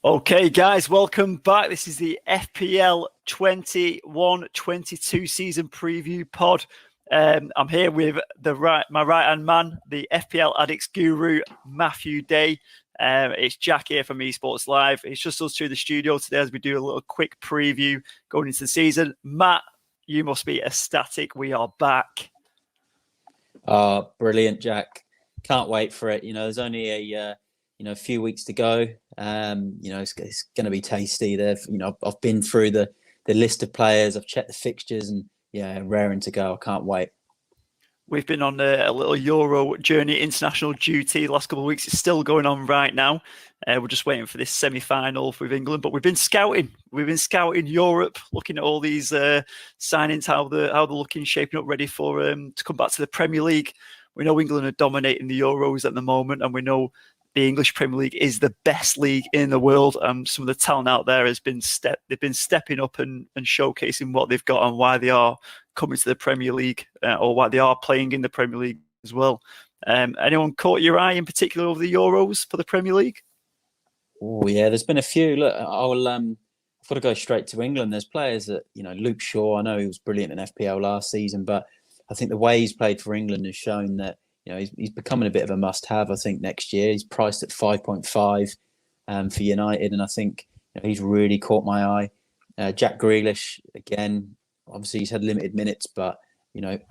Okay, guys, welcome back. This is the FPL 21-22 season preview pod. I'm here with my right-hand man, the FPL Addicts guru, Matthew Day. It's Jack here from Esports Live. It's just us two in the studio today as we do a little quick preview going into the season. Matt, you must be ecstatic. We are back. Brilliant, Jack. Can't wait for it. There's only a few weeks to go. It's going to be tasty. I've been through the list of players. I've checked the fixtures, and raring to go. I can't wait. We've been on a little Euro journey, international duty the last couple of weeks. It's still going on right now. We're just waiting for this semi-final with England, but we've been scouting. We've been scouting Europe, looking at all these signings, how they're looking, shaping up, ready for to come back to the Premier League. We know England are dominating the Euros at the moment, and we know the English Premier League is the best league in the world. Some of the talent out there they've been stepping up and showcasing what they've got and why they are coming to the Premier League or why they are playing in the Premier League as well. Anyone caught your eye in particular over the Euros for the Premier League? Oh yeah, there's been a few. Look, I've got to go straight to England. There's players that Luke Shaw. I know he was brilliant in FPL last season, but I think the way he's played for England has shown that he's becoming a bit of a must-have. I think next year he's priced at 5.5 for United, and I think he's really caught my eye. Jack Grealish again. Obviously, he's had limited minutes, but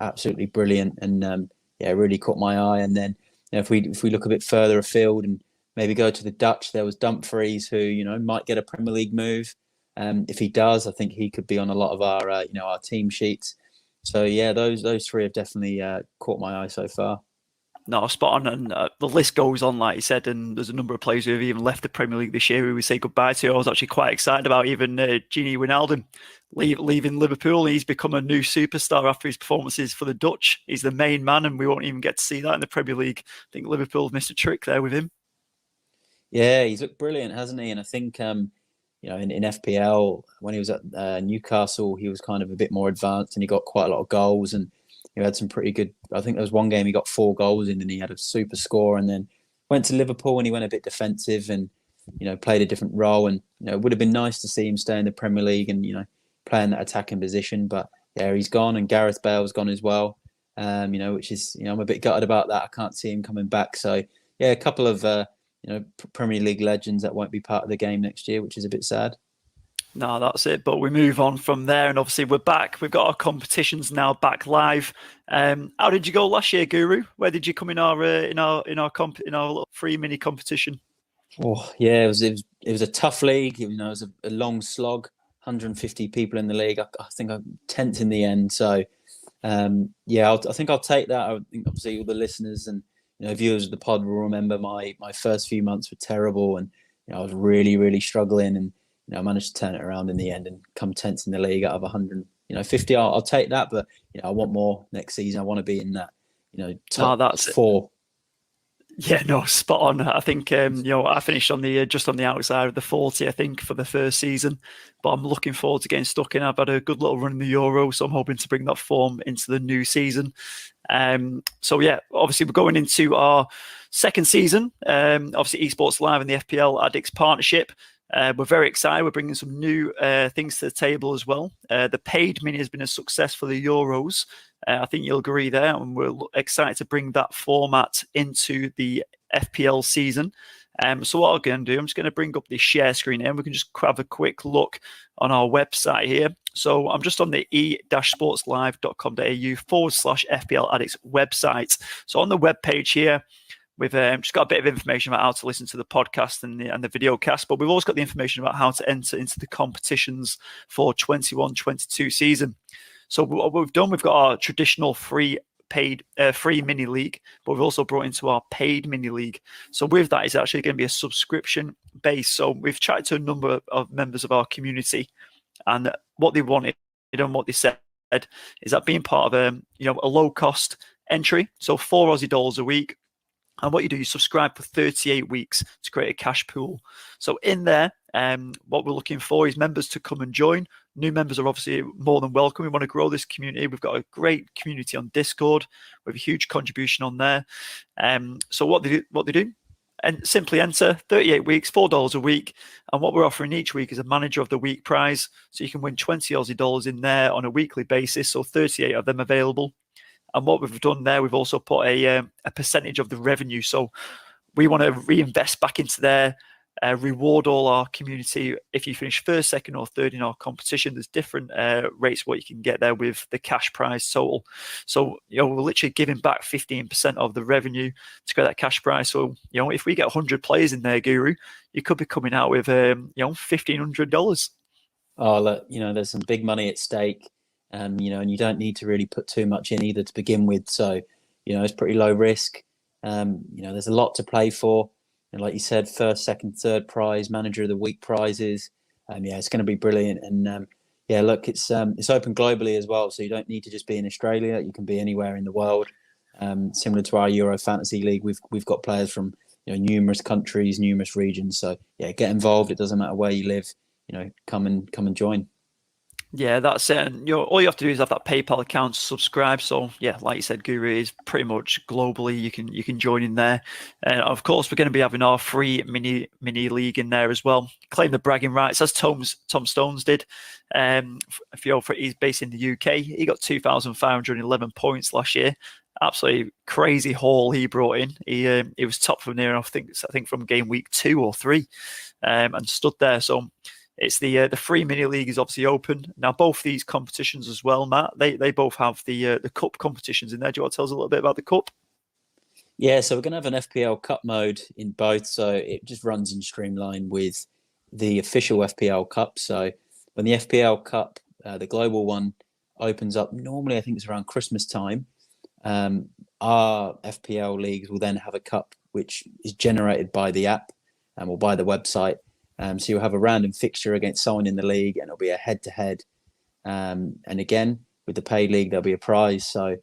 absolutely brilliant, and really caught my eye. And then if we look a bit further afield and maybe go to the Dutch, there was Dumfries, who might get a Premier League move. If he does, I think he could be on a lot of our team sheets. So yeah, those three have definitely caught my eye so far. No, spot on. And the list goes on, like you said, and there's a number of players who have even left the Premier League this year who we say goodbye to. I was actually quite excited about even Gini Wijnaldum leaving Liverpool. He's become a new superstar after his performances for the Dutch. He's the main man, and we won't even get to see that in the Premier League. I think Liverpool have missed a trick there with him. Yeah, he's looked brilliant, hasn't he? And I think, in FPL, when he was at Newcastle, he was kind of a bit more advanced and he got quite a lot of goals, and he had some pretty good. I think there was one game he got 4 goals in and he had a super score, and then went to Liverpool and he went a bit defensive and played a different role. And it would have been nice to see him stay in the Premier League and play in that attacking position. But yeah, he's gone, and Gareth Bale's gone as well. Which is I'm a bit gutted about that. I can't see him coming back. So yeah, a couple of Premier League legends that won't be part of the game next year, which is a bit sad. No, that's it. But we move on from there, and obviously we're back. We've got our competitions now back live. How did you go last year, Guru? Where did you come in our little free mini competition? Oh yeah, it was a tough league. It was a long slog. 150 people in the league. I think I'm 10th in the end. So I think I'll take that. I think obviously all the listeners and viewers of the pod will remember my first few months were terrible, and I was really, really struggling, and I managed to turn it around in the end and come 10th in the league out of 150. I'll take that, but I want more next season. I want to be in that top 4. Yeah, no, spot on. I think I finished on the just on the outside of the 40, I think, for the first season. But I'm looking forward to getting stuck in. I've had a good little run in the Euro, so I'm hoping to bring that form into the new season. So yeah, obviously we're going into our second season. Obviously Esports Live and the FPL Addicts partnership. We're very excited. We're bringing some new things to the table as well. The paid mini has been a success for the Euros. I think you'll agree there. And we're excited to bring that format into the FPL season. So what I'm going to do, I'm just going to bring up the share screen here, and we can just have a quick look on our website here. So I'm just on the e-sportslive.com.au/FPL Addicts website. So on the webpage here, we've just got a bit of information about how to listen to the podcast and the video cast, but we've also got the information about how to enter into the competitions for 21-22 season. So what we've done, we've got our traditional free mini league, but we've also brought into our paid mini league. So with that, it's actually going to be a subscription base. So we've chatted to a number of members of our community, and what they wanted and what they said is that being part of a low cost entry, so $4 a week. And what you do, you subscribe for 38 weeks to create a cash pool. So in there, what we're looking for is members to come and join. New members are obviously more than welcome. We want to grow this community. We've got a great community on Discord with a huge contribution on there. So what they do, and simply enter 38 weeks, $4 a week. And what we're offering each week is a manager of the week prize. So you can win 20 Aussie dollars in there on a weekly basis. So 38 of them available. And what we've done there, we've also put a percentage of the revenue. So we want to reinvest back into there, reward all our community. If you finish first, second, or third in our competition, there's different rates what you can get there with the cash prize total. So we're literally giving back 15% of the revenue to get that cash prize. So if we get 100 players in there, Guru, you could be coming out with $1,500. Oh, look, there's some big money at stake, and you don't need to really put too much in either to begin with. So it's pretty low risk. There's a lot to play for. And like you said, first, second, third prize, manager of the week prizes. It's going to be brilliant. And look, it's open globally as well. So you don't need to just be in Australia. You can be anywhere in the world. Similar to our Euro Fantasy League, we've got players from numerous countries, numerous regions. So get involved. It doesn't matter where you live. Come and join. Yeah, that's it. And all you have to do is have that PayPal account to subscribe. So like you said, Guru is pretty much globally. You can join in there. And of course, we're going to be having our free mini league in there as well. Claim the bragging rights as Tom Stones did. He's based in the UK. He got 2,511 points last year. Absolutely crazy haul he brought in. He was top from there. I think from game week 2 or 3, and stood there. So. It's the free mini league is obviously open now. Both these competitions as well, Matt. They both have the cup competitions in there. Do you want to tell us a little bit about the cup? Yeah, so we're going to have an FPL Cup mode in both, so it just runs in streamline with the official FPL Cup. So when the FPL Cup, the global one, opens up, normally I think it's around Christmas time. Our FPL leagues will then have a cup which is generated by the app or by the website. So you'll have a random fixture against someone in the league, and it'll be a head-to-head. And again, with the paid league, there'll be a prize. So,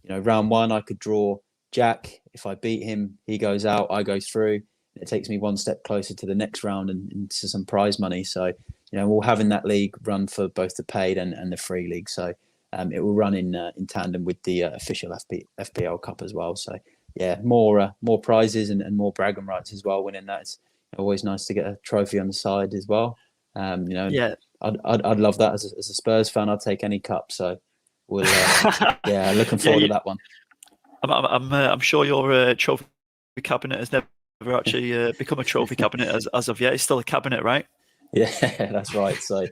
round 1, I could draw Jack. If I beat him, he goes out, I go through. It takes me one step closer to the next round and to some prize money. So, we'll have in that league run for both the paid and the free league. So it will run in tandem with the official FPL Cup as well. So, more prizes and more bragging rights as well winning that. It's always nice to get a trophy on the side as well. I'd love that as a Spurs fan. I'd take any cup. So we'll looking forward to that one. I'm sure your trophy cabinet has never actually become a trophy cabinet as of yet. It's still a cabinet, right? Yeah, that's right. So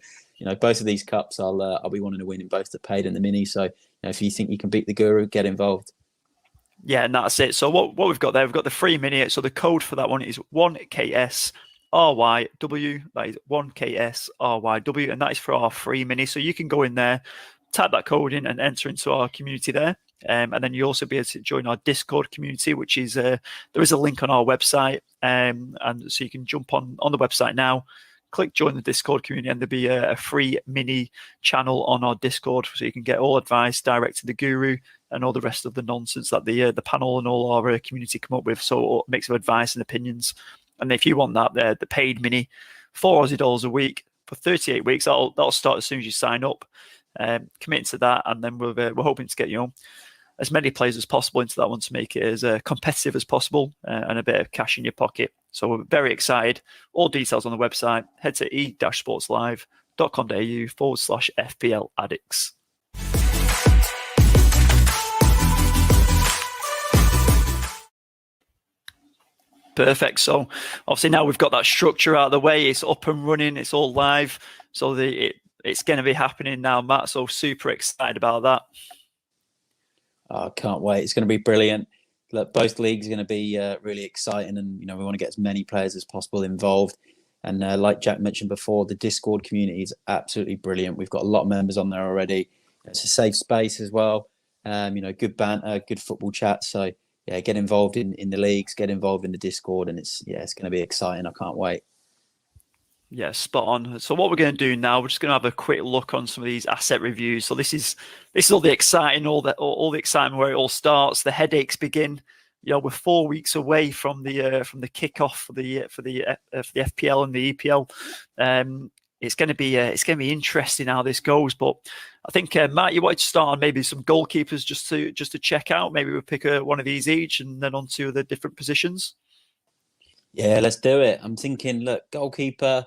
both of these cups I'll be wanting to win in both the paid and the mini. So if you think you can beat the Guru, get involved. Yeah, and that's it. So what we've got there, we've got the free mini. So the code for that one is 1KSRYW. That is 1KSRYW, and that is for our free mini. So you can go in there, type that code in, and enter into our community there. And then you also be able to join our Discord community, which is there is a link on our website, and so you can jump on the website now. Click join the Discord community, and there'll be a free mini channel on our Discord, so you can get all advice direct to the Guru and all the rest of the nonsense that the panel and all our community come up with. So a mix of advice and opinions. And if you want that, the paid mini, $4 a week for 38 weeks. That'll start as soon as you sign up. Commit to that, and then we're hoping to get as many players as possible into that one to make it as competitive as possible and a bit of cash in your pocket. So we're very excited. All details on the website. Head to e-sportslive.com.au/FPL Addicts. Perfect. So obviously now we've got that structure out of the way. It's up and running. It's all live. So it's going to be happening now, Matt. So super excited about that. I can't wait. It's going to be brilliant. Look, both leagues are going to be really exciting, and we want to get as many players as possible involved. And like Jack mentioned before, the Discord community is absolutely brilliant. We've got a lot of members on there already. It's a safe space as well. Good banter, good football chat. So get involved in the leagues, get involved in the Discord, and it's going to be exciting. I can't wait. Yeah, spot on. So what we're going to do now, we're just going to have a quick look on some of these asset reviews. So this is all the exciting, all the excitement where it all starts. The headaches begin. We're 4 weeks away from the kickoff for the FPL and the EPL. It's going to be interesting how this goes. But I think Matt, you wanted to start on maybe some goalkeepers just to check out. Maybe we'll pick one of these each, and then onto the different positions. Yeah, let's do it. I'm thinking, look, goalkeeper,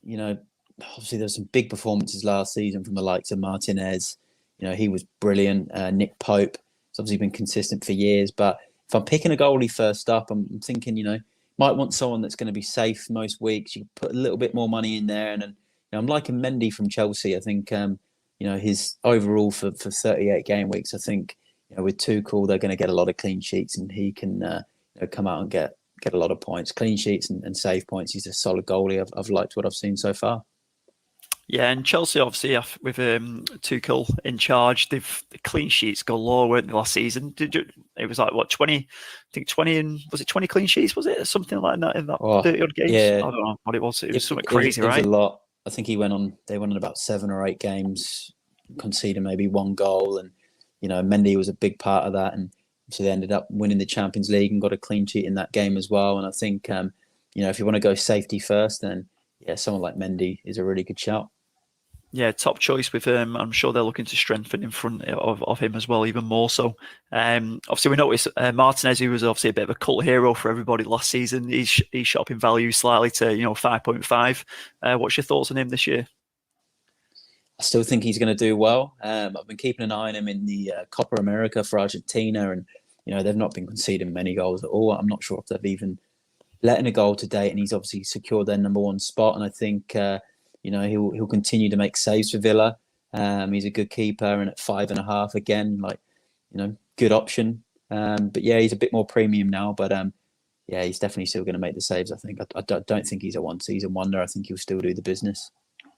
you know, obviously there's some big performances last season from the likes of Martinez. He was brilliant. Nick Pope has obviously been consistent for years. But if I'm picking a goalie first up, I'm thinking, might want someone that's going to be safe most weeks. You can put a little bit more money in there. And I'm liking Mendy from Chelsea. I think, his overall for 38 game weeks, I think, with Tuchel, they're going to get a lot of clean sheets and he can come out and get a lot of points, clean sheets and save points. He's a solid goalie. I've liked what I've seen so far. Yeah, and Chelsea obviously with Tuchel in charge, the clean sheets galore, weren't they, last season? It was like what 20? I think 20 and was it 20 clean sheets? Was it something like that in that 30 odd games? Yeah, I don't know what it was. It was something crazy, it was right? a lot. I think they went on about 7 or 8 games, conceding maybe 1 goal, and Mendy was a big part of that, and so they ended up winning the Champions League and got a clean sheet in that game as well. And I think if you want to go safety first, then someone like Mendy is a really good shout. Yeah, top choice with him. I'm sure they're looking to strengthen in front of him as well, even more so. Obviously, we noticed Martinez, who was obviously a bit of a cult hero for everybody last season. He's shot up in value slightly to 5.5. What's your thoughts on him this year? I still think he's going to do well. I've been keeping an eye on him in the Copa America for Argentina, and they've not been conceding many goals at all. I'm not sure if they've even let in a goal to date, and he's obviously secured their number 1 spot. And I think he'll continue to make saves for Villa. He's a good keeper, and at 5.5 again, good option. But yeah, he's a bit more premium now. But he's definitely still going to make the saves. I think. I don't think he's a one-season wonder. I think he'll still do the business.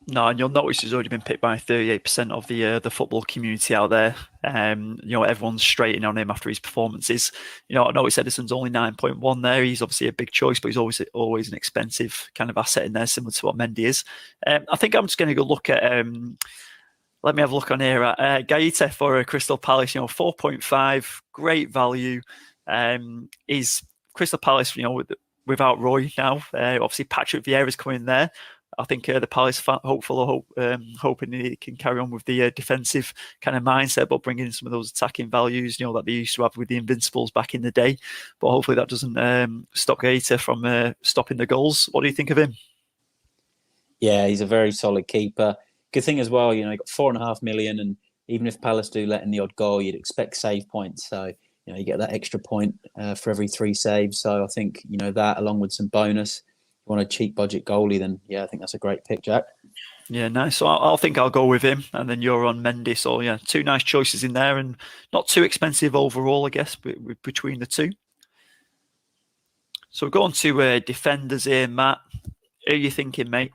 No, and you'll notice he's already been picked by 38% of the football community out there. Everyone's straighting on him after his performances. I noticed Edison's only 9.1 there. He's obviously a big choice, but he's always an expensive kind of asset in there, similar to what Mendy is. I think I'm just going to go look at. Let me have a look on here at Gaeta for Crystal Palace. 4.5, great value. Is Crystal Palace, without Roy now. Obviously, Patrick Vieira's coming there. I think the Palace hoping he can carry on with the defensive kind of mindset, but bring in some of those attacking values, that they used to have with the Invincibles back in the day. But hopefully that doesn't stop Gaeta from stopping the goals. What do you think of him? Yeah, he's a very solid keeper. Good thing as well, he got 4.5 million, and even if Palace do let in the odd goal, you'd expect save points. So you get that extra point for every 3 saves. So I think that, along with some bonus. Want a cheap budget goalie, then I think that's a great pick, Jack. Yeah, nice. So I think I'll go with him, and then you're on Mendy. So yeah, 2 nice choices in there, and not too expensive overall, I guess, between the 2. So we're going to defenders here, Matt. Who are you thinking, mate?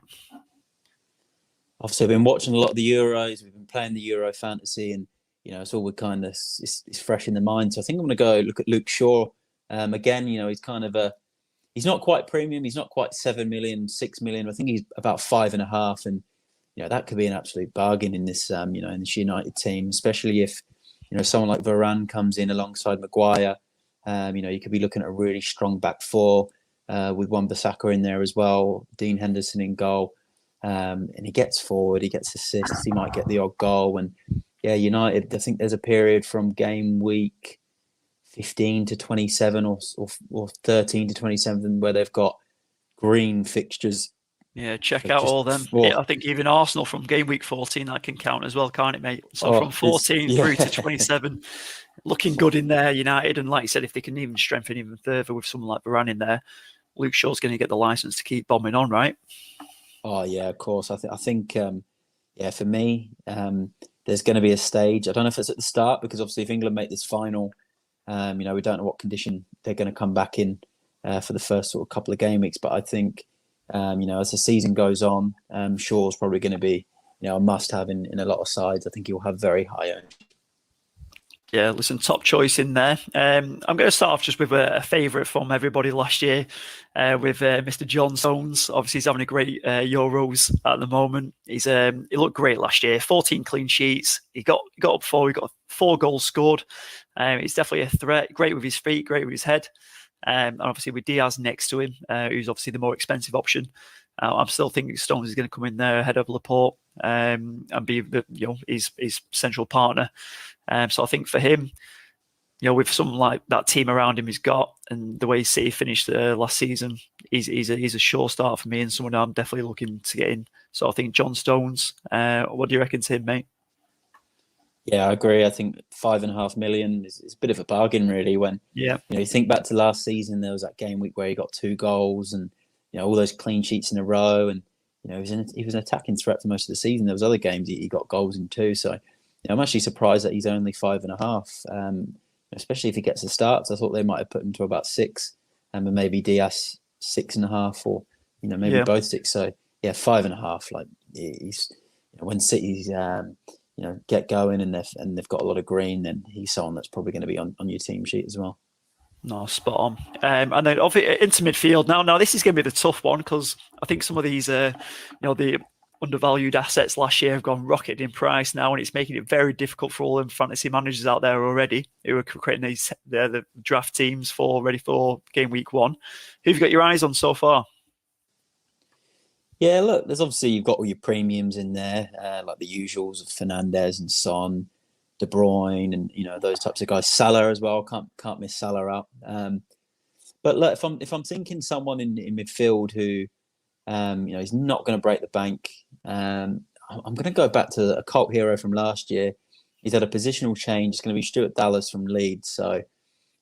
Obviously, I've been watching a lot of the Euros. We've been playing the Euro fantasy, and it's all kind of it's fresh in the mind. So I think I'm going to go look at Luke Shaw. Again, he's kind of he's not quite premium. He's not quite 7 million, 6 million. I think he's about 5.5, and that could be an absolute bargain in this in this United team, especially if someone like Varane comes in alongside Maguire. You could be looking at a really strong back 4 with Wan-Bissaka in there as well. Dean Henderson in goal, and he gets forward, he gets assists, he might get the odd goal. And United, I think there's a period from game week 15 to 27 or 13 to 27 where they've got green fixtures. Yeah, check out all them. Yeah, I think even Arsenal from game week 14, that can count as well, can't it, mate? So from 14 through to 27, looking good in there, United. And like you said, if they can even strengthen even further with someone like Varane in there, Luke Shaw's going to get the license to keep bombing on, right? Oh, yeah, of course. I think for me, there's going to be a stage. I don't know if it's at the start, because obviously if England make this final, we don't know what condition they're going to come back in for the first sort of couple of game weeks. But I think, as the season goes on, Shaw's probably going to be, a must-have in a lot of sides. I think he'll have very high ownership. Yeah, listen, top choice in there. I'm going to start off just with a favourite from everybody last year with Mr. John Stones. Obviously, he's having a great Euros at the moment. He looked great last year. 14 clean sheets. He got up 4. He got 4 goals scored. He's definitely a threat. Great with his feet. Great with his head. And obviously with Diaz next to him, who's obviously the more expensive option. I'm still thinking Stones is going to come in there ahead of Laporte and be his central partner. So I think for him, with someone like that team around him he's got, and the way City finished last season, he's a sure start for me, and someone I'm definitely looking to get in. So I think John Stones. What do you reckon to him, mate? Yeah, I agree. I think 5.5 million is a bit of a bargain, really. When Yeah, you think back to last season, there was that game week where he got 2 goals and all those clean sheets in a row, and he was an attacking threat for most of the season. There was other games he got goals in too. So I'm actually surprised that he's only 5.5. Especially if he gets the starts. I thought they might have put him to about 6, and maybe Diaz 6.5, or maybe yeah. both 6. So yeah, 5.5. Like he's when City's get going and they've got a lot of green, then he's someone that's probably going to be on your team sheet as well. No, spot on. And then into midfield now. Now this is going to be the tough one because I think some of these, the undervalued assets last year have gone rocketed in price now, and it's making it very difficult for all them fantasy managers out there already who are creating the draft teams ready for game week 1. Who've you got your eyes on so far? Yeah, look, there's obviously you've got all your premiums in there, like the usuals of Fernandez and Son, De Bruyne, and those types of guys. Salah as well, can't miss Salah out. But look, if I'm thinking someone in midfield who he's not going to break the bank, I'm going to go back to a cult hero from last year. He's had a positional change. It's going to be Stuart Dallas from Leeds. So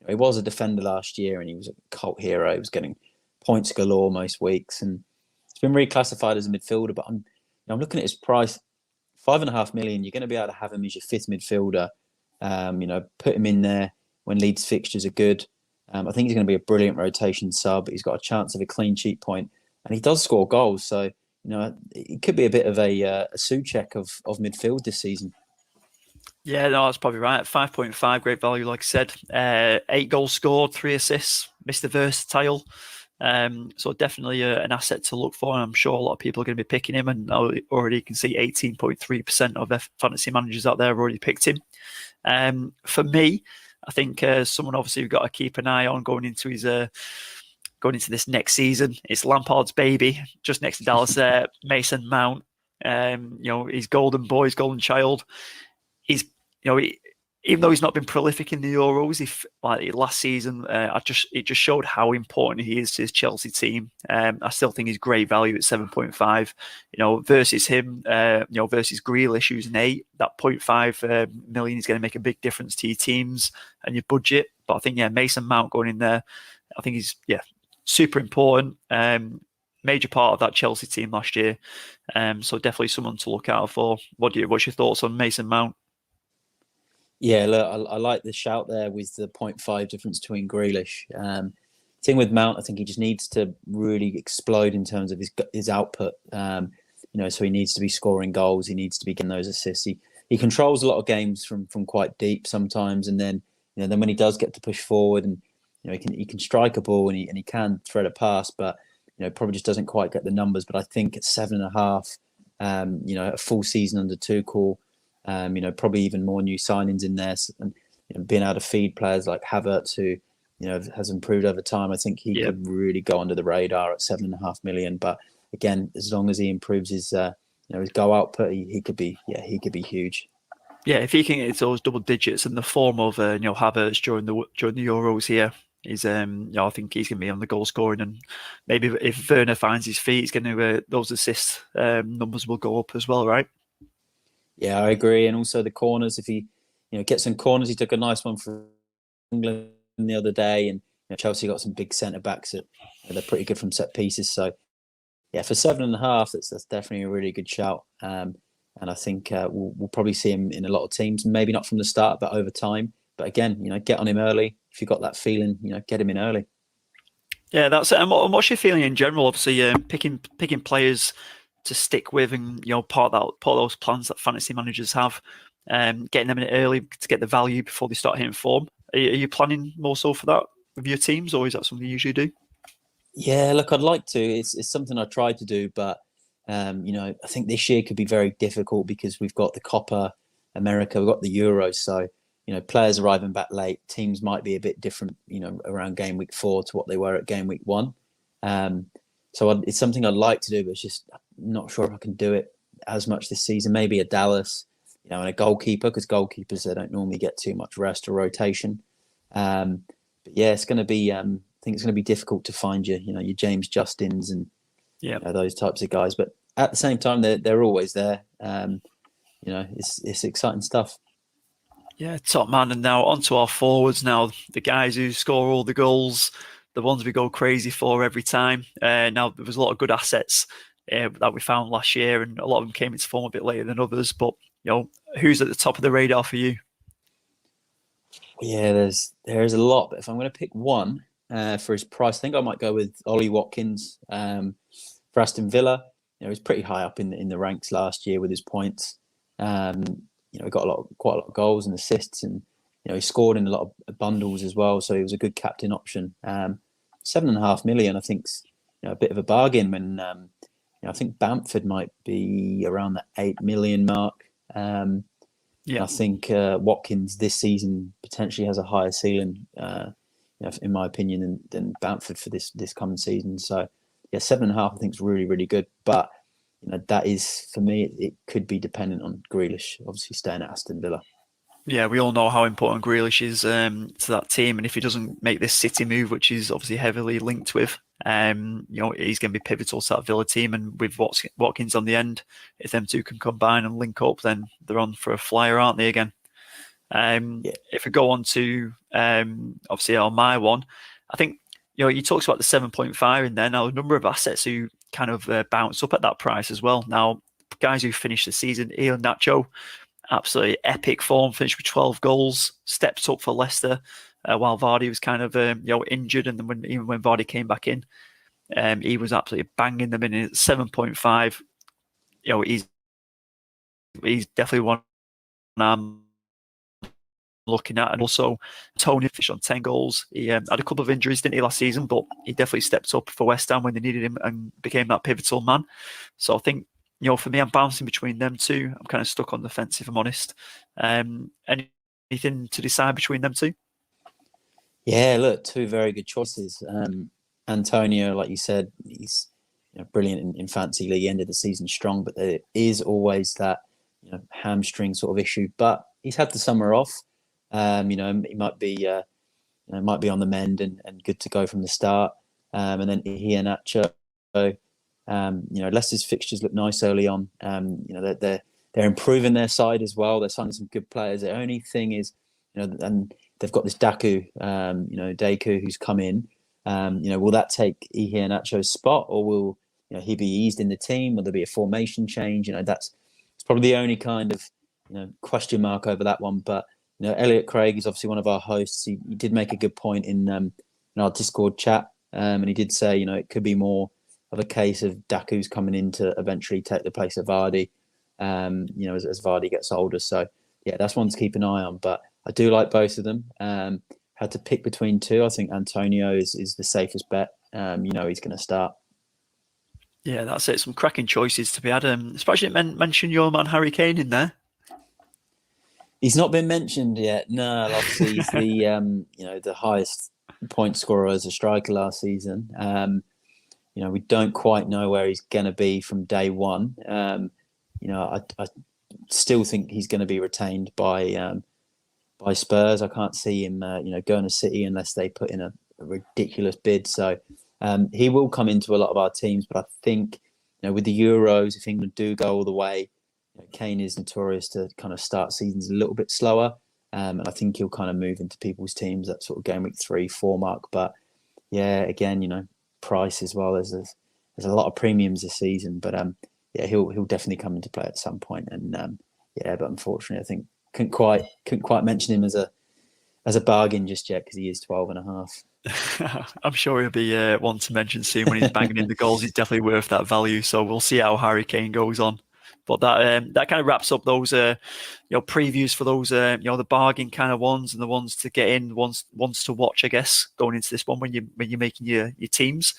he was a defender last year, and he was a cult hero. He was getting points galore most weeks, and it's been reclassified as a midfielder. But I'm looking at his price, 5.5 million. You're going to be able to have him as your 5th midfielder. Put him in there when Leeds fixtures are good. I think he's going to be a brilliant rotation sub. He's got a chance of a clean sheet point, and he does score goals. So it could be a bit of a Souček of midfield this season. Yeah, no, that's probably right. 5.5, great value, like I said. 8 goals scored, 3 assists, Mr. Versatile. So definitely an asset to look for. And I'm sure a lot of people are going to be picking him. And I already can see 18.3% of fantasy managers out there have already picked him. For me, I think someone obviously we've got to keep an eye on going into this next season. It's Lampard's baby, just next to Dallas there, Mason Mount. His golden boy, his golden child. He's, even though he's not been prolific in the Euros, last season, it just showed how important he is to his Chelsea team. I still think he's great value at 7.5. Versus him, versus Grealish, who's an 8. That 0.5 million is going to make a big difference to your teams and your budget. But I think Mason Mount going in there, I think he's super important. Major part of that Chelsea team last year. So definitely someone to look out for. What's your thoughts on Mason Mount? Yeah, look, I like the shout there with the 0.5 difference between Grealish. Thing with Mount, I think he just needs to really explode in terms of his output. So he needs to be scoring goals. He needs to be getting those assists. He controls a lot of games from quite deep sometimes, and then when he does get to push forward, and he can strike a ball and he can thread a pass, but probably just doesn't quite get the numbers. But I think at 7.5, a full season under Tuchel. Probably even more new signings in there, and being able to feed players like Havertz, who has improved over time. I think he could really go under the radar at 7.5 million. But again, as long as he improves his goal output, he could be huge. Yeah, if he can get those double digits in the form of Havertz during the Euros here, I think he's going to be on the goal scoring, and maybe if Werner finds his feet, he's going to those assist numbers will go up as well, right? Yeah, I agree. And also the corners, if he gets some corners, he took a nice one for England the other day, and Chelsea got some big centre backs that they're pretty good from set pieces. So yeah, for 7.5, that's definitely a really good shout. And I think we'll probably see him in a lot of teams, maybe not from the start, but over time. But again, get on him early. If you've got that feeling, get him in early. Yeah, that's it. And what's your feeling in general? Obviously, picking players to stick with, and part of those plans that fantasy managers have, getting them in early to get the value before they start hitting form. Are you planning more so for that with your teams, or is that something you usually do? Yeah, look, I'd like to. It's something I try to do, but I think this year could be very difficult because we've got the Copa America, we've got the Euros, so players arriving back late. Teams might be a bit different, around game week 4 to what they were at game week 1. So it's something I'd like to do, but it's just not sure if I can do it as much this season. Maybe a Dallas, and a goalkeeper, because goalkeepers, they don't normally get too much rest or rotation. But yeah, it's going to be. I think it's going to be difficult to find your James Justins and those types of guys. But at the same time, they're always there. It's exciting stuff. Yeah, top man. And now onto our forwards. Now the guys who score all the goals, the ones we go crazy for every time. Now there was a lot of good assets that we found last year, and a lot of them came into form a bit later than others. But who's at the top of the radar for you? Yeah, there's a lot, but if I'm going to pick one for his price, I think I might go with Ollie Watkins for Aston Villa. He was pretty high up in the ranks last year with his points. He got quite a lot of goals and assists, and he scored in a lot of bundles as well. So he was a good captain option. 7.5 million, I think, a bit of a bargain. When I think Bamford might be around the 8 million mark. I think Watkins this season potentially has a higher ceiling, in my opinion, than Bamford for this coming season. So, 7.5 I think is really, really good. But that is, for me, it could be dependent on Grealish, obviously staying at Aston Villa. Yeah, we all know how important Grealish is to that team, and if he doesn't make this City move, which is obviously heavily linked with, he's going to be pivotal to that Villa team. And with Watkins on the end, if them two can combine and link up, then they're on for a flyer, aren't they? Again, if we go on to obviously on my one, I think you talked about the 7.5 in there. Now a number of assets who kind of bounce up at that price as well. Now guys who finished the season, Iheanacho, absolutely epic form, finished with 12 goals, stepped up for Leicester while Vardy was kind of injured, and then even when Vardy came back in, he was absolutely banging them in at 7.5. He's definitely one I'm looking at. And also Tony finished on 10 goals. He had a couple of injuries, didn't he, last season, but he definitely stepped up for West Ham when they needed him and became that pivotal man. So I think, for me, I'm bouncing between them two. I'm kind of stuck on the fence, if I'm honest. Anything to decide between them two? Yeah, look, two very good choices. Antonio, like you said, he's brilliant in fantasy league. Ended the season strong, but there is always that hamstring sort of issue. But he's had the summer off. He might be on the mend and good to go from the start. And then Iheanacho. Leicester's fixtures look nice early on. They're improving their side as well. They're signing some good players. The only thing is, and they've got this Deku who's come in. Will that take Iheanacho's spot, or will he be eased in the team? Will there be a formation change? It's probably the only kind of question mark over that one. But Elliot Craig is obviously one of our hosts. He did make a good point in our Discord chat, and he did say it could be more of a case of Daku's coming in to eventually take the place of Vardy, as Vardy gets older. So that's one to keep an eye on. But I do like both of them. Had to pick between two. I think Antonio is the safest bet. He's going to start. Yeah, that's it. Some cracking choices to be had. Especially mention your man Harry Kane in there. He's not been mentioned yet. No, obviously he's the highest point scorer as a striker last season. We don't quite know where he's going to be from day one. I still think he's going to be retained by Spurs. I can't see him, going to City unless they put in a ridiculous bid. So he will come into a lot of our teams. But I think, with the Euros, if England do go all the way, Kane is notorious to kind of start seasons a little bit slower. And I think he'll kind of move into people's teams that sort of game week 3-4 mark. But again, price as well. There's a lot of premiums this season, but he'll definitely come into play at some point. And but unfortunately, I think couldn't quite mention him as a bargain just yet because he is 12.5. I'm sure he'll be one to mention soon when he's banging in the goals. He's definitely worth that value. So we'll see how Harry Kane goes on. But that kind of wraps up those previews for those the bargain kind of ones and the ones to get in, ones to watch, I guess, going into this one when you're making your teams.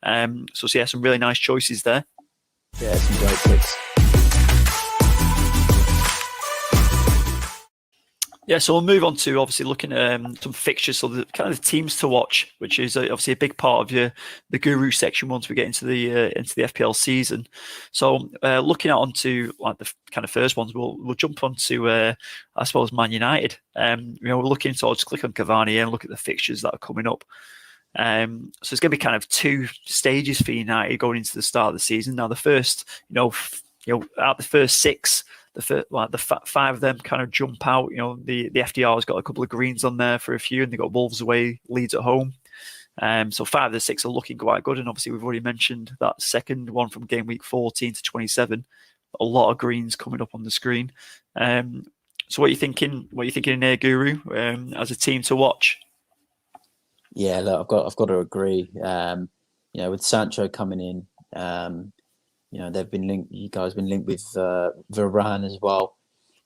So some really nice choices there. Yeah, some great picks. Yeah, so we'll move on to obviously looking at some fixtures, so the kind of teams to watch, which is obviously a big part of the guru section once we get into the FPL season. So looking at onto like the kind of first ones, we'll jump onto I suppose Man United. We're looking, so I'll just click on Cavani and look at the fixtures that are coming up. So it's going to be kind of two stages for United going into the start of the season. Now the first, out the first six. Five of them kind of jump out. The FDR's got a couple of greens on there for a few, and they got Wolves away, Leeds at home. So 5 of the 6 are looking quite good, and obviously we've already mentioned that second one from game week 14 to 27. A lot of greens coming up on the screen. So what are you thinking? What are you thinking in there, Guru, as a team to watch? Yeah, look, I've got to agree. With Sancho coming in. They've been linked. You guys have been linked with Varane as well.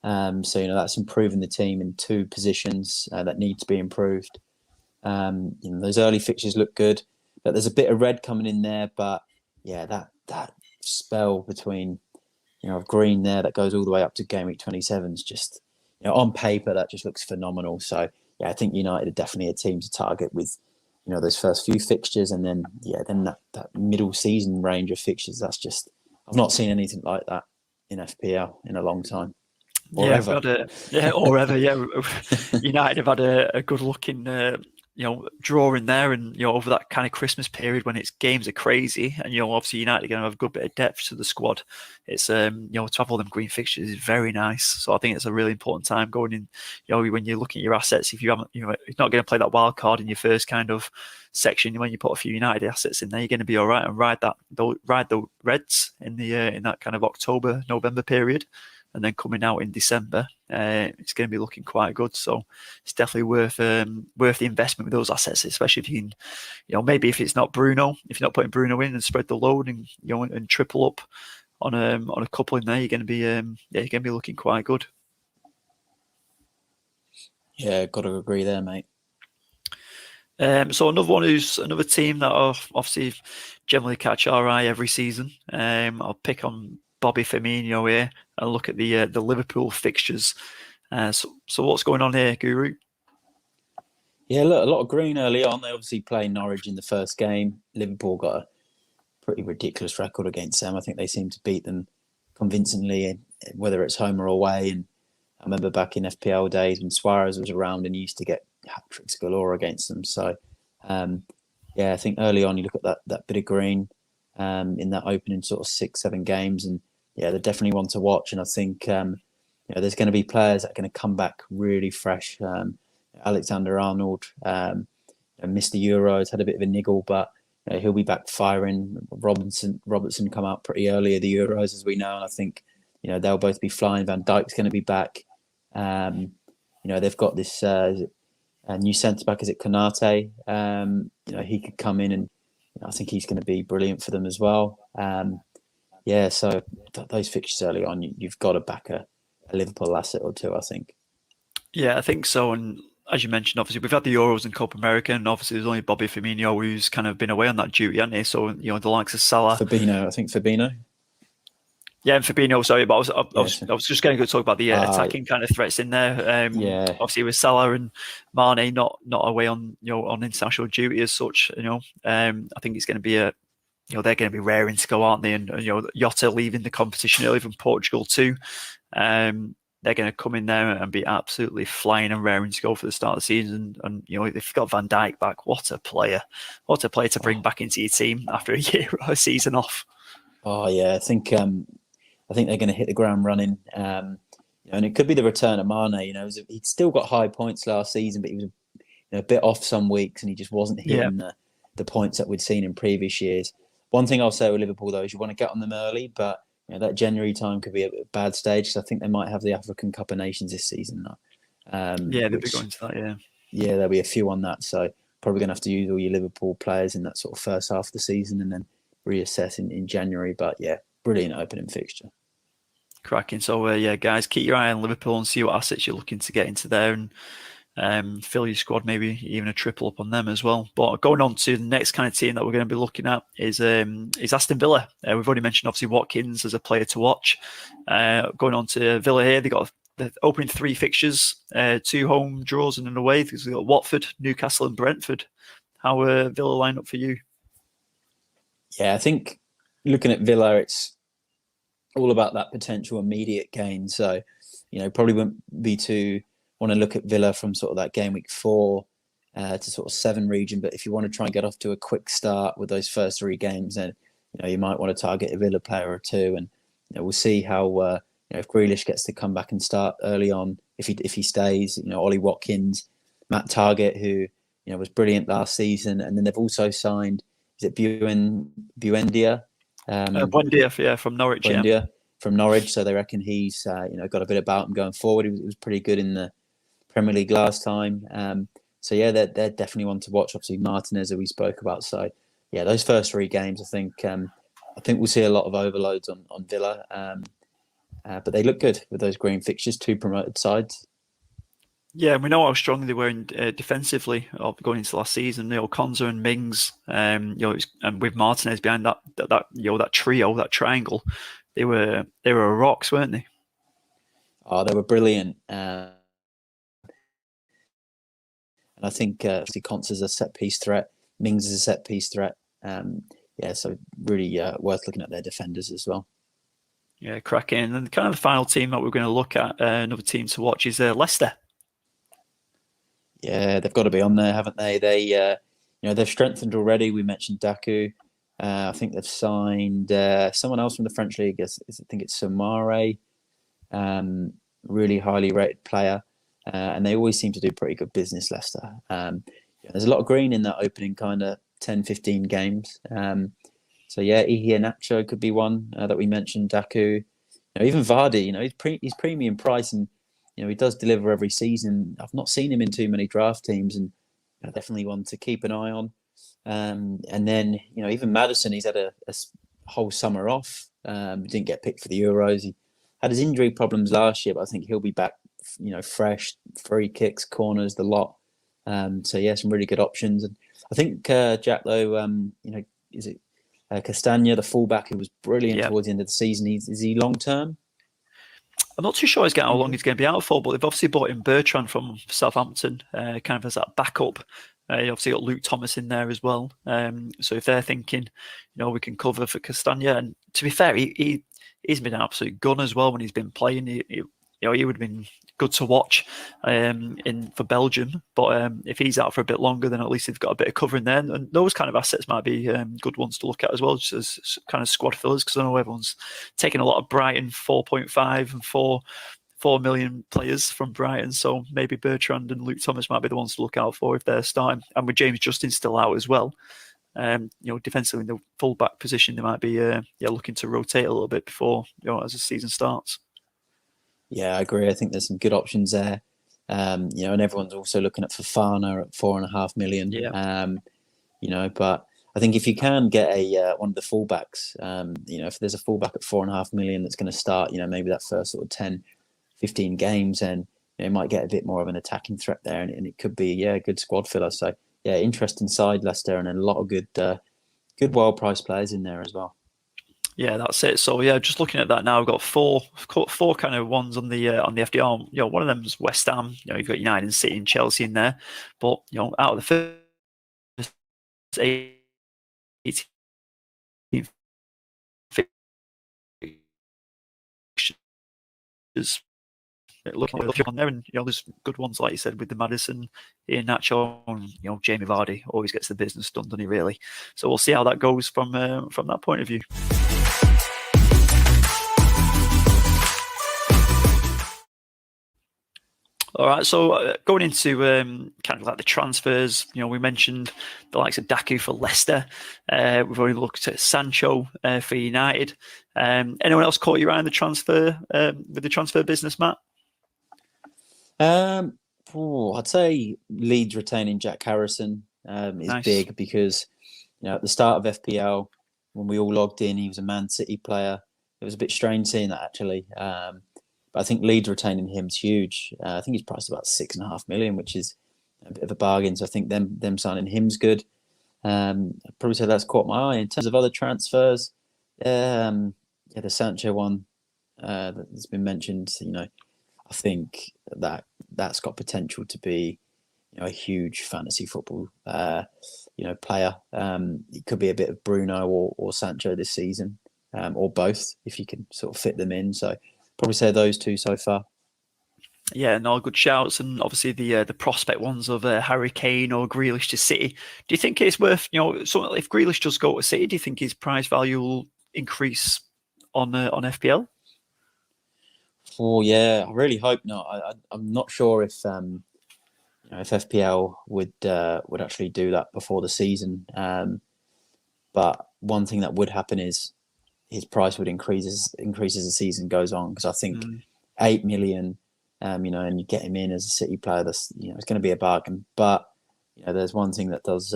So that's improving the team in 2 positions that need to be improved. Those early fixtures look good, but there's a bit of red coming in there. But yeah, that spell between of green there that goes all the way up to game week 27 is just on paper that just looks phenomenal. So yeah, I think United are definitely a team to target with those first few fixtures, and then that middle season range of fixtures. That's just, I've not seen anything like that in FPL in a long time. Or ever. United have had a good looking draw in there, and over that kind of Christmas period when its games are crazy, and obviously United are going to have a good bit of depth to the squad. It's to have all them green fixtures is very nice. So I think it's a really important time going in. When you're looking at your assets, if you haven't, you're not going to play that wild card in your first kind of section. When you put a few United assets in there, you're going to be all right and ride the Reds in that kind of October, November period. And then coming out in December, it's going to be looking quite good. So it's definitely worth the investment with those assets, especially if you can, maybe if it's not Bruno, if you're not putting Bruno in and spread the load and and triple up on a couple in there, you're going to be looking quite good. Yeah, got to agree there, mate. So another team that are obviously generally catch our eye every season. I'll pick on Bobby Firmino here and look at the Liverpool fixtures. So what's going on here, Guru? Yeah, look, a lot of green early on. They obviously played Norwich in the first game. Liverpool got a pretty ridiculous record against them. I think they seem to beat them convincingly, whether it's home or away. And I remember back in FPL days when Suarez was around and he used to get hat-tricks galore against them. So, I think early on you look at that bit of green in that opening sort of 6-7 games, and yeah, they're definitely one to watch. And I think there's going to be players that are going to come back really fresh. Alexander-Arnold missed the Euros, had a bit of a niggle, but he'll be back firing. Robertson come out pretty early at the Euros, as we know, and I think they'll both be flying. Van Dijk's going to be back. They've got this new centre back. Is it Konate? He could come in, and I think he's going to be brilliant for them as well. So those fixtures early on, you've got to back a Liverpool asset or two, I think. Yeah, I think so. And as you mentioned, obviously we've had the Euros and Copa America, and obviously there's only Bobby Firmino who's kind of been away on that duty, hasn't he? So the likes of Salah, Fabinho. Yeah, and Fabinho. Sorry, but I was just going to talk about the attacking kind of threats in there. Obviously with Salah and Mane not away on on international duty as such. I think it's going to be they're going to be raring to go, aren't they? And Jota leaving the competition early from Portugal too. They're going to come in there and be absolutely flying and raring to go for the start of the season. And if you've got Van Dijk back, what a player to bring back into your team after a year or a season off. Oh yeah, I think they're going to hit the ground running. And it could be the return of Mane. He'd still got high points last season, but he was a bit off some weeks, and he just wasn't hitting the points that we'd seen in previous years. One thing I'll say with Liverpool though is you want to get on them early, but that January time could be a bad stage, because I think they might have the African Cup of Nations this season. They'll be going to that. Yeah, there'll be a few on that, so probably going to have to use all your Liverpool players in that sort of first half of the season, and then reassess in January. But yeah, brilliant opening fixture. Cracking. So guys, keep your eye on Liverpool and see what assets you're looking to get into there, and fill your squad, maybe even a triple up on them as well. But going on to the next kind of team that we're going to be looking at is Aston Villa. We've already mentioned obviously Watkins as a player to watch. Going on to Villa here, they got the opening 3 fixtures, 2 home draws and an away. We've got Watford, Newcastle, and Brentford. How Villa line up for you? Yeah, I think looking at Villa, it's all about that potential immediate gain. So, probably wouldn't be to want to look at Villa from sort of that game week 4 to sort of 7 region. But if you want to try and get off to a quick start with those first 3 games, then you might want to target a Villa player or 2, and we'll see how if Grealish gets to come back and start early on. If he stays, Ollie Watkins, Matt Targett, who was brilliant last season, and then they've also signed, is it Buendia? Buendia, from Norwich. Buendia from Norwich. So they reckon he's got a bit about him going forward. He was pretty good in the Premier League last time. So yeah, they're definitely one to watch. Obviously Martinez, who we spoke about. So yeah, those first 3 games, I think we'll see a lot of overloads on Villa. But they look good with those green fixtures, 2 promoted sides. Yeah, and we know how strong they were in, defensively going into last season. Konza and Mings, and with Martinez behind that trio, that triangle, they were rocks, weren't they? Oh, they were brilliant. And I think Konza's a set piece threat. Mings is a set piece threat. So really worth looking at their defenders as well. Yeah, cracking. And kind of the final team that we're going to look at, another team to watch, is Leicester. Yeah, they've got to be on there, haven't they? They've strengthened already. We mentioned Daku. I think they've signed someone else from the French league. I think it's Somare, really highly rated player, and they always seem to do pretty good business. Leicester. There's a lot of green in that opening kind of 10, 15 games. So yeah, Iheanacho could be one that we mentioned. Daku, even Vardy. He's premium price and. He does deliver every season. I've not seen him in too many draft teams, and definitely one to keep an eye on. And then, even Maddison, he's had a whole summer off. Didn't get picked for the Euros. He had his injury problems last year, but I think he'll be back, fresh, free kicks, corners, the lot. So yeah, some really good options. And I think Jack, though, is it Castagna, the fullback, who was brilliant towards the end of the season? Is he long term? I'm not too sure how long he's going to be out for, but they've obviously brought in Bertrand from Southampton, kind of as that backup. You obviously got Luke Thomas in there as well. So if they're thinking, we can cover for Castagna, and to be fair, he's been an absolute gun as well when he's been playing. He would have been good to watch for Belgium. But if he's out for a bit longer, then at least they've got a bit of cover in there. And those kind of assets might be good ones to look at as well, just as kind of squad fillers, because I know everyone's taking a lot of Brighton 4.5 and 4 million players from Brighton. So maybe Bertrand and Luke Thomas might be the ones to look out for if they're starting. And with James Justin still out as well, defensively in the full-back position, they might be looking to rotate a little bit before, as the season starts. Yeah, I agree. I think there's some good options there. And everyone's also looking at Fofana at 4.5 million. Yeah. But I think if you can get one of the fullbacks, if there's a fullback at 4.5 million that's going to start, maybe that first sort of 10, 15 games, and it might get a bit more of an attacking threat there, and it could be a good squad filler. So yeah, interesting side Leicester, and a lot of good wild price players in there as well. Yeah, that's it. So yeah, just looking at that now, we've got four kind of ones on the FDR. One of them is West Ham. You've got United and City and Chelsea in there, but out of the first 18 fixtures, looking on there, and there's good ones like you said with the Maddison, Iheanacho, and Jamie Vardy always gets the business done, doesn't he? Really. So we'll see how that goes from that point of view. All right, so going into kind of like the transfers, we mentioned the likes of Daku for Leicester. We've already looked at Sancho for United. Anyone else caught your eye on the transfer with the transfer business, Matt? I'd say Leeds retaining Jack Harrison is big because at the start of FPL, when we all logged in, he was a Man City player. It was a bit strange seeing that actually. But I think Leeds retaining him is huge. I think he's priced about 6.5 million, which is a bit of a bargain. So I think them signing him's good. I'd probably say that's caught my eye. In terms of other transfers, the Sancho one that's been mentioned. I think that's got potential to be, a huge fantasy football, player. It could be a bit of Bruno or Sancho this season, or both if you can sort of fit them in. So probably say those two so far. Yeah, no, good shouts, and obviously the prospect ones of Harry Kane or Grealish to City. Do you think it's worth, something if Grealish does go to City? Do you think his price value will increase on FPL? Oh yeah, I really hope not. I'm not sure if if FPL would actually do that before the season. But one thing that would happen is his price would increase as the season goes on, because I think 8 million, and you get him in as a City player, that's it's going to be a bargain. But there's one thing that does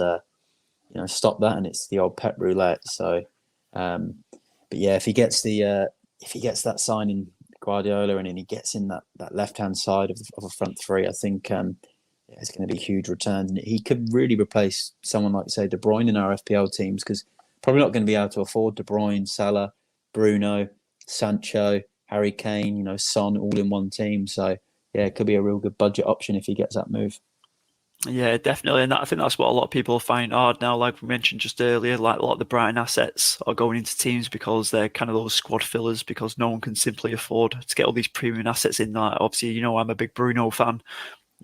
stop that, and it's the old pet roulette. So, but yeah, if he gets that signing Guardiola, and then he gets in that left hand side of a front three, I think it's going to be huge returns, and he could really replace someone like, say, De Bruyne in our FPL teams, because probably not going to be able to afford De Bruyne, Salah, Bruno, Sancho, Harry Kane, Son, all in one team. So yeah, it could be a real good budget option if he gets that move. Yeah, definitely, and I think that's what a lot of people find hard now. Like we mentioned just earlier, like a lot of the Brighton assets are going into teams because they're kind of those squad fillers, because no one can simply afford to get all these premium assets in there. Obviously, I'm a big Bruno fan.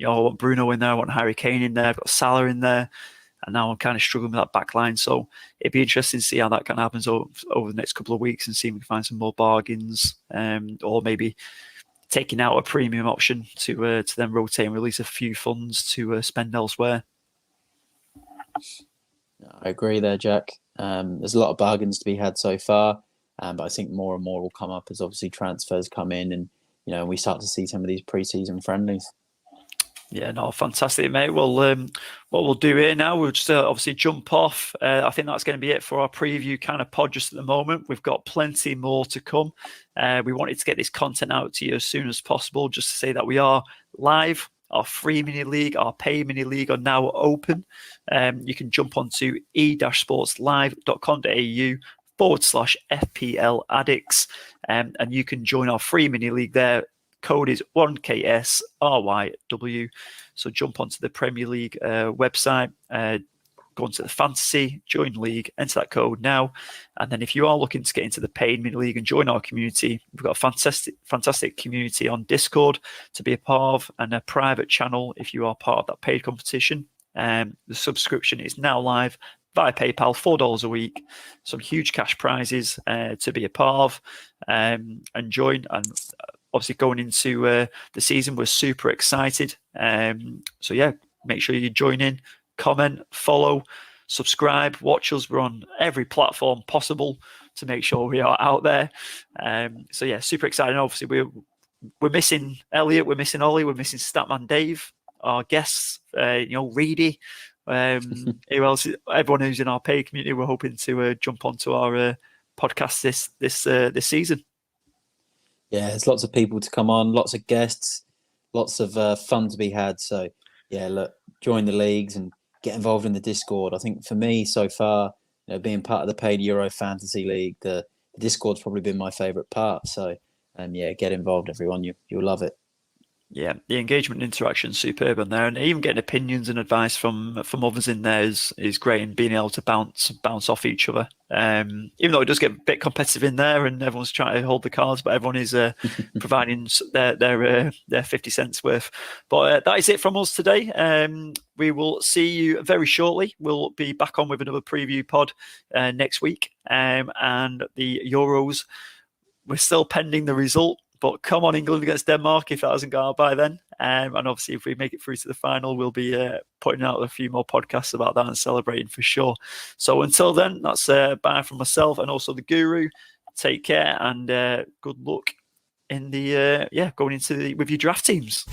I want Bruno in there, I want Harry Kane in there, I've got Salah in there, and now I'm kind of struggling with that back line. So it'd be interesting to see how that kind of happens over the next couple of weeks, and see if we can find some more bargains, or maybe taking out a premium option to then rotate and release a few funds to spend elsewhere. I agree there, Jack. There's a lot of bargains to be had so far, but I think more and more will come up as obviously transfers come in, and we start to see some of these pre-season friendlies. Yeah, no, fantastic, mate. Well, what we'll do here now, we'll just obviously jump off. I think that's going to be it for our preview kind of pod just at the moment. We've got plenty more to come. We wanted to get this content out to you as soon as possible, just to say that we are live. Our free mini league, our pay mini league are now open. You can jump onto e-sportslive.com.au/FPL Addicts, and you can join our free mini league there. Code is 1KSRYW. So jump onto the Premier League website, go onto the fantasy, join league, enter that code now. And then if you are looking to get into the paid mini league and join our community, we've got a fantastic community on Discord to be a part of, and a private channel if you are part of that paid competition. The subscription is now live via PayPal, $4 a week. Some huge cash prizes to be a part of, and join. And obviously going into the season, we're super excited. So yeah, make sure you join in, comment, follow, subscribe, watch us. We're on every platform possible to make sure we are out there. So yeah, super excited. Obviously we're missing Elliot, we're missing Ollie, we're missing Statman Dave, our guests, Reedy. Who else? Everyone who's in our paid community, we're hoping to jump onto our podcast this season. Yeah, there's lots of people to come on, lots of guests, lots of fun to be had. So yeah, look, join the leagues and get involved in the Discord. I think for me so far, being part of the paid Euro Fantasy League, the Discord's probably been my favourite part. So yeah, get involved, everyone. You'll love it. Yeah, the engagement and interaction is superb on there, and even getting opinions and advice from others in there is great, and being able to bounce off each other. Even though it does get a bit competitive in there, and everyone's trying to hold the cards, but everyone is providing their 50 cents worth. But that is it from us today. We will see you very shortly. We'll be back on with another preview pod next week, and the Euros. We're still pending the result. But come on, England against Denmark, if that hasn't gone out by then. And obviously, if we make it through to the final, we'll be putting out a few more podcasts about that and celebrating for sure. So until then, that's bye from myself and also the Guru. Take care and good luck in the going into with your draft teams.